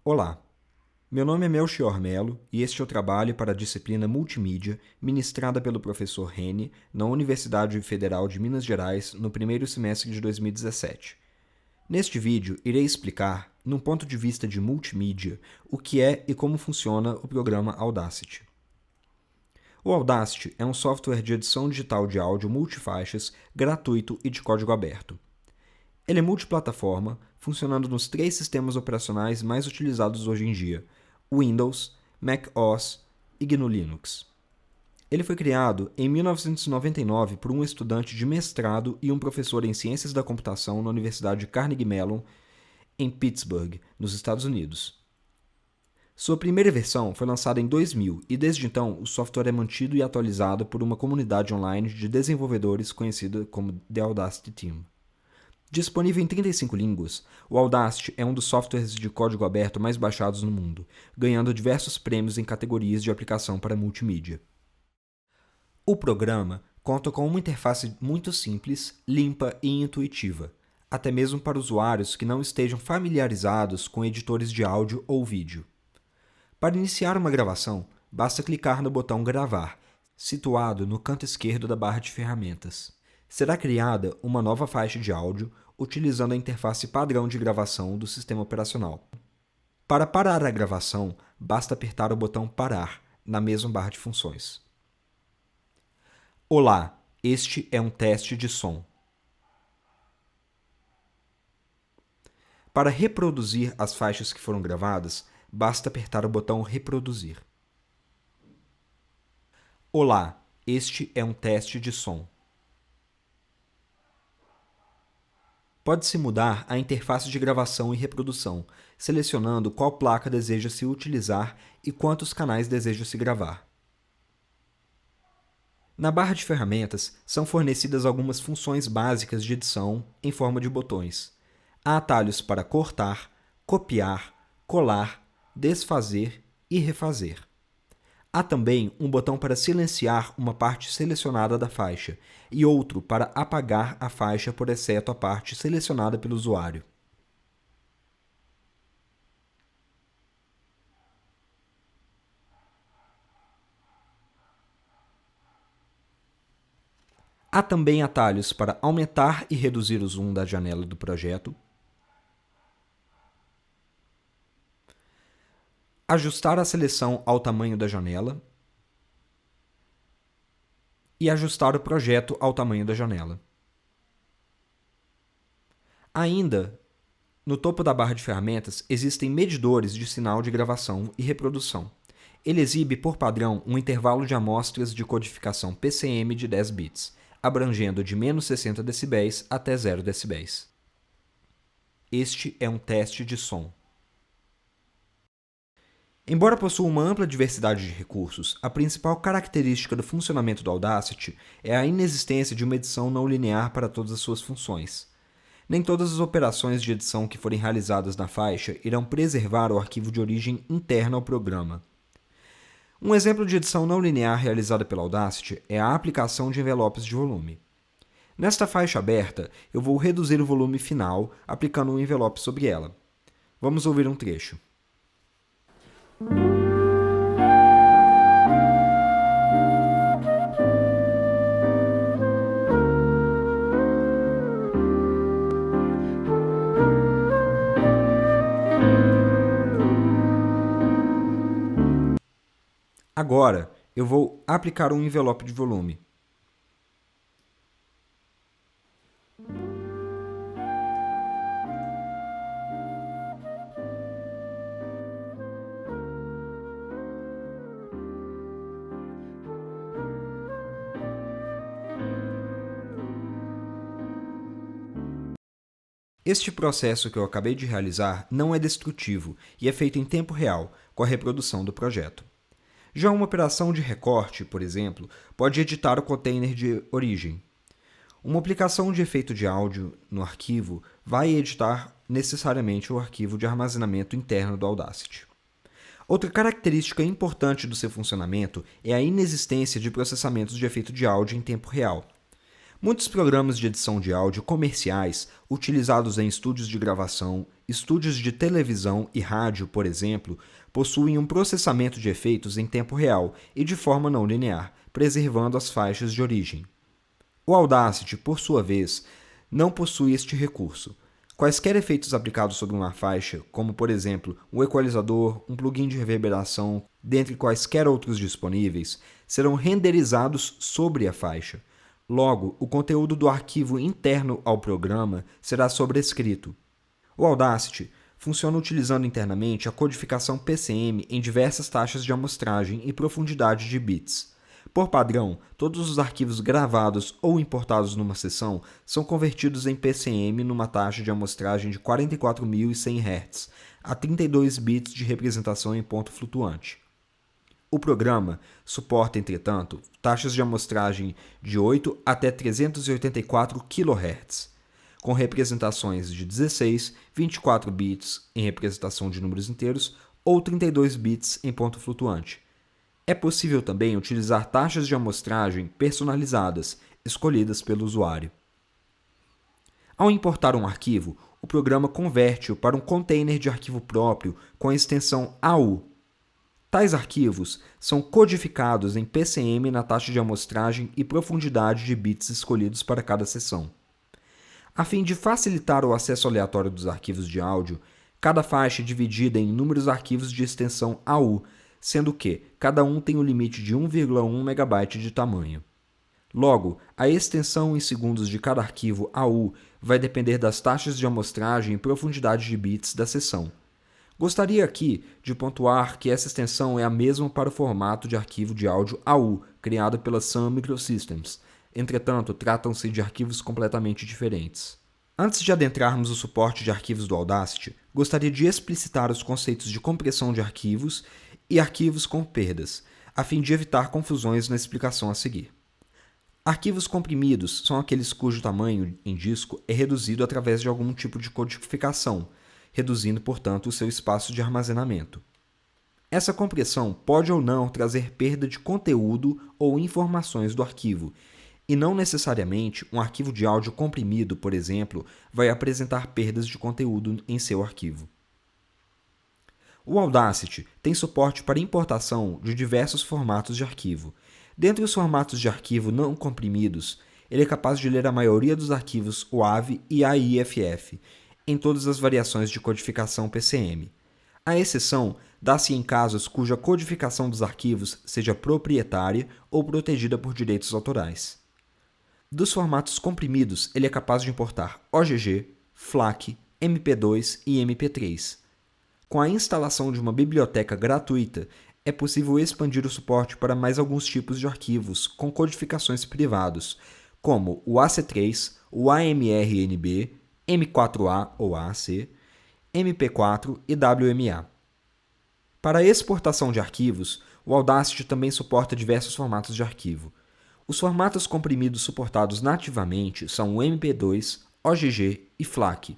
Olá, meu nome é Melchior Melo e este é o trabalho para a disciplina Multimídia ministrada pelo professor Rene na Universidade Federal de Minas Gerais no primeiro semestre de 2017. Neste vídeo, irei explicar, num ponto de vista de multimídia, o que é e como funciona o programa Audacity. O Audacity é um software de edição digital de áudio multifaixas, gratuito e de código aberto. Ele é multiplataforma, funcionando nos 3 sistemas operacionais mais utilizados hoje em dia: Windows, Mac OS e GNU Linux. Ele foi criado em 1999 por um estudante de mestrado e um professor em Ciências da Computação na Universidade Carnegie Mellon, em Pittsburgh, nos Estados Unidos. Sua primeira versão foi lançada em 2000 e desde então o software é mantido e atualizado por uma comunidade online de desenvolvedores conhecida como The Audacity Team. Disponível em 35 línguas, o Audacity é um dos softwares de código aberto mais baixados no mundo, ganhando diversos prêmios em categorias de aplicação para multimídia. O programa conta com uma interface muito simples, limpa e intuitiva, até mesmo para usuários que não estejam familiarizados com editores de áudio ou vídeo. Para iniciar uma gravação, basta clicar no botão Gravar, situado no canto esquerdo da barra de ferramentas. Será criada uma nova faixa de áudio utilizando a interface padrão de gravação do sistema operacional. Para parar a gravação, basta apertar o botão Parar na mesma barra de funções. Olá, este é um teste de som. Para reproduzir as faixas que foram gravadas, basta apertar o botão Reproduzir. Olá, este é um teste de som. Pode-se mudar a interface de gravação e reprodução, selecionando qual placa deseja-se utilizar e quantos canais deseja-se gravar. Na barra de ferramentas, são fornecidas algumas funções básicas de edição em forma de botões. Há atalhos para cortar, copiar, colar, desfazer e refazer. Há também um botão para silenciar uma parte selecionada da faixa e outro para apagar a faixa por exceto a parte selecionada pelo usuário. Há também atalhos para aumentar e reduzir o zoom da janela do projeto, ajustar a seleção ao tamanho da janela e ajustar o projeto ao tamanho da janela. Ainda, no topo da barra de ferramentas, existem medidores de sinal de gravação e reprodução. Ele exibe, por padrão, um intervalo de amostras de codificação PCM de 10 bits, abrangendo de menos 60 dB até 0 dB. Este é um teste de som. Embora possua uma ampla diversidade de recursos, a principal característica do funcionamento do Audacity é a inexistência de uma edição não linear para todas as suas funções. Nem todas as operações de edição que forem realizadas na faixa irão preservar o arquivo de origem interno ao programa. Um exemplo de edição não linear realizada pela Audacity é a aplicação de envelopes de volume. Nesta faixa aberta, eu vou reduzir o volume final aplicando um envelope sobre ela. Vamos ouvir um trecho. Agora, eu vou aplicar um envelope de volume. Este processo que eu acabei de realizar não é destrutivo e é feito em tempo real, com a reprodução do projeto. Já uma operação de recorte, por exemplo, pode editar o container de origem. Uma aplicação de efeito de áudio no arquivo vai editar necessariamente o arquivo de armazenamento interno do Audacity. Outra característica importante do seu funcionamento é a inexistência de processamentos de efeito de áudio em tempo real. Muitos programas de edição de áudio comerciais, utilizados em estúdios de gravação, estúdios de televisão e rádio, por exemplo, possuem um processamento de efeitos em tempo real e de forma não linear, preservando as faixas de origem. O Audacity, por sua vez, não possui este recurso. Quaisquer efeitos aplicados sobre uma faixa, como por exemplo um equalizador, um plugin de reverberação, dentre quaisquer outros disponíveis, serão renderizados sobre a faixa. Logo, o conteúdo do arquivo interno ao programa será sobrescrito. O Audacity funciona utilizando internamente a codificação PCM em diversas taxas de amostragem e profundidade de bits. Por padrão, todos os arquivos gravados ou importados numa sessão são convertidos em PCM numa taxa de amostragem de 44.100 Hz, a 32 bits de representação em ponto flutuante. O programa suporta, entretanto, taxas de amostragem de 8 até 384 kHz, com representações de 16, 24 bits em representação de números inteiros ou 32 bits em ponto flutuante. É possível também utilizar taxas de amostragem personalizadas, escolhidas pelo usuário. Ao importar um arquivo, o programa converte-o para um container de arquivo próprio com a extensão AU. Tais arquivos são codificados em PCM na taxa de amostragem e profundidade de bits escolhidos para cada sessão. A fim de facilitar o acesso aleatório dos arquivos de áudio, cada faixa é dividida em inúmeros arquivos de extensão AU, sendo que cada um tem o limite de 1,1 MB de tamanho. Logo, a extensão em segundos de cada arquivo AU vai depender das taxas de amostragem e profundidade de bits da sessão. Gostaria aqui de pontuar que essa extensão é a mesma para o formato de arquivo de áudio AU, criado pela Sun Microsystems. Entretanto, tratam-se de arquivos completamente diferentes. Antes de adentrarmos o suporte de arquivos do Audacity, gostaria de explicitar os conceitos de compressão de arquivos e arquivos com perdas, a fim de evitar confusões na explicação a seguir. Arquivos comprimidos são aqueles cujo tamanho em disco é reduzido através de algum tipo de codificação, reduzindo, portanto, o seu espaço de armazenamento. Essa compressão pode ou não trazer perda de conteúdo ou informações do arquivo, e não necessariamente um arquivo de áudio comprimido, por exemplo, vai apresentar perdas de conteúdo em seu arquivo. O Audacity tem suporte para importação de diversos formatos de arquivo. Dentre os formatos de arquivo não comprimidos, ele é capaz de ler a maioria dos arquivos WAV e AIFF, em todas as variações de codificação PCM. A exceção dá-se em casos cuja codificação dos arquivos seja proprietária ou protegida por direitos autorais. Dos formatos comprimidos, ele é capaz de importar OGG, FLAC, MP2 e MP3. Com a instalação de uma biblioteca gratuita, é possível expandir o suporte para mais alguns tipos de arquivos com codificações privados, como o AC3, o AMRNB, M4A ou AAC, MP4 e WMA. Para a exportação de arquivos, o Audacity também suporta diversos formatos de arquivo. Os formatos comprimidos suportados nativamente são o MP2, OGG e FLAC.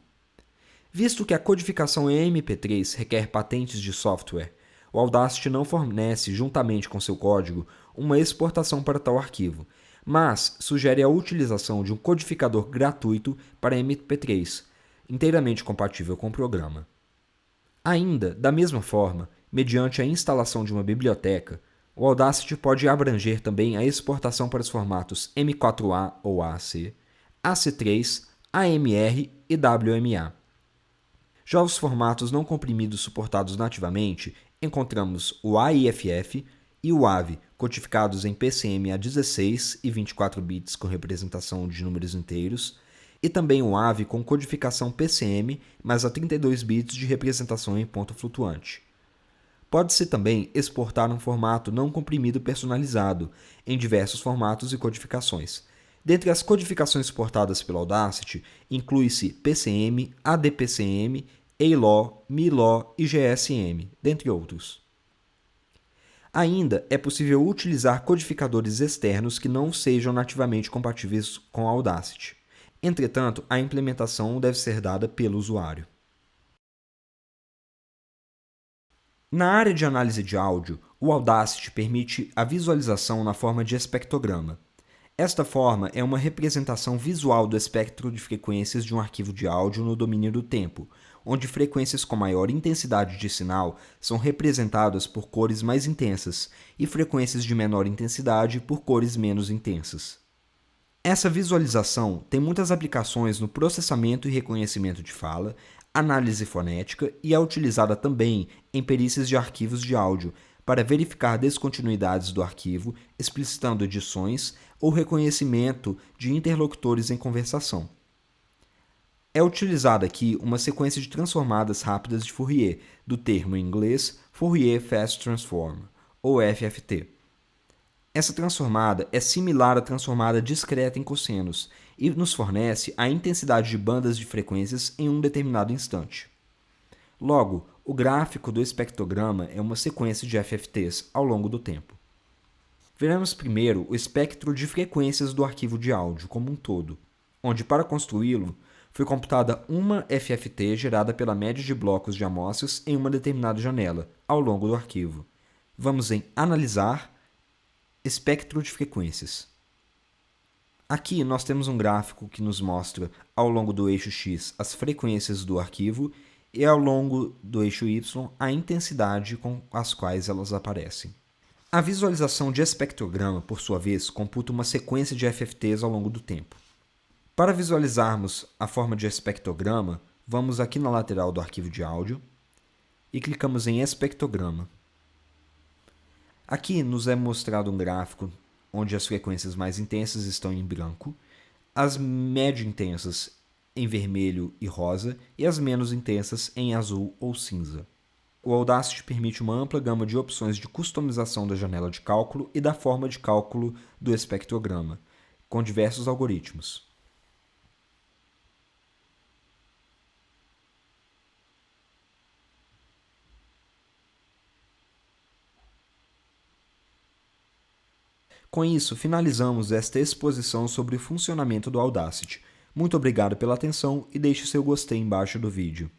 Visto que a codificação em MP3 requer patentes de software, o Audacity não fornece, juntamente com seu código, uma exportação para tal arquivo, mas sugere a utilização de um codificador gratuito para MP3, inteiramente compatível com o programa. Ainda, da mesma forma, mediante a instalação de uma biblioteca, o Audacity pode abranger também a exportação para os formatos M4A ou AAC, AC3, AMR e WMA. Já os formatos não comprimidos suportados nativamente, encontramos o AIFF e o AV, codificados em PCM a 16 e 24 bits com representação de números inteiros, e também o AV com codificação PCM, mas a 32 bits de representação em ponto flutuante. Pode-se também exportar um formato não comprimido personalizado, em diversos formatos e codificações. Dentre as codificações suportadas pelo Audacity, inclui-se PCM, ADPCM, ALAW, MILAW e GSM, dentre outros. Ainda é possível utilizar codificadores externos que não sejam nativamente compatíveis com o Audacity. Entretanto, a implementação deve ser dada pelo usuário. Na área de análise de áudio, o Audacity permite a visualização na forma de espectrograma. Esta forma é uma representação visual do espectro de frequências de um arquivo de áudio no domínio do tempo, onde frequências com maior intensidade de sinal são representadas por cores mais intensas e frequências de menor intensidade por cores menos intensas. Essa visualização tem muitas aplicações no processamento e reconhecimento de fala, análise fonética e é utilizada também em perícias de arquivos de áudio para verificar descontinuidades do arquivo, explicitando edições ou reconhecimento de interlocutores em conversação. É utilizada aqui uma sequência de transformadas rápidas de Fourier, do termo em inglês Fourier Fast Transform, ou FFT. Essa transformada é similar à transformada discreta em cossenos e nos fornece a intensidade de bandas de frequências em um determinado instante. Logo, o gráfico do espectrograma é uma sequência de FFTs ao longo do tempo. Veremos primeiro o espectro de frequências do arquivo de áudio como um todo, onde para construí-lo foi computada uma FFT gerada pela média de blocos de amostras em uma determinada janela ao longo do arquivo. Vamos em Analisar, Espectro de frequências. Aqui nós temos um gráfico que nos mostra ao longo do eixo X as frequências do arquivo e ao longo do eixo Y a intensidade com as quais elas aparecem. A visualização de espectrograma, por sua vez, computa uma sequência de FFTs ao longo do tempo. Para visualizarmos a forma de espectrograma, vamos aqui na lateral do arquivo de áudio e clicamos em Espectrograma. Aqui nos é mostrado um gráfico onde as frequências mais intensas estão em branco, as médio intensas em vermelho e rosa e as menos intensas em azul ou cinza. O Audacity permite uma ampla gama de opções de customização da janela de cálculo e da forma de cálculo do espectrograma, com diversos algoritmos. Com isso, finalizamos esta exposição sobre o funcionamento do Audacity. Muito obrigado pela atenção e deixe seu gostei embaixo do vídeo.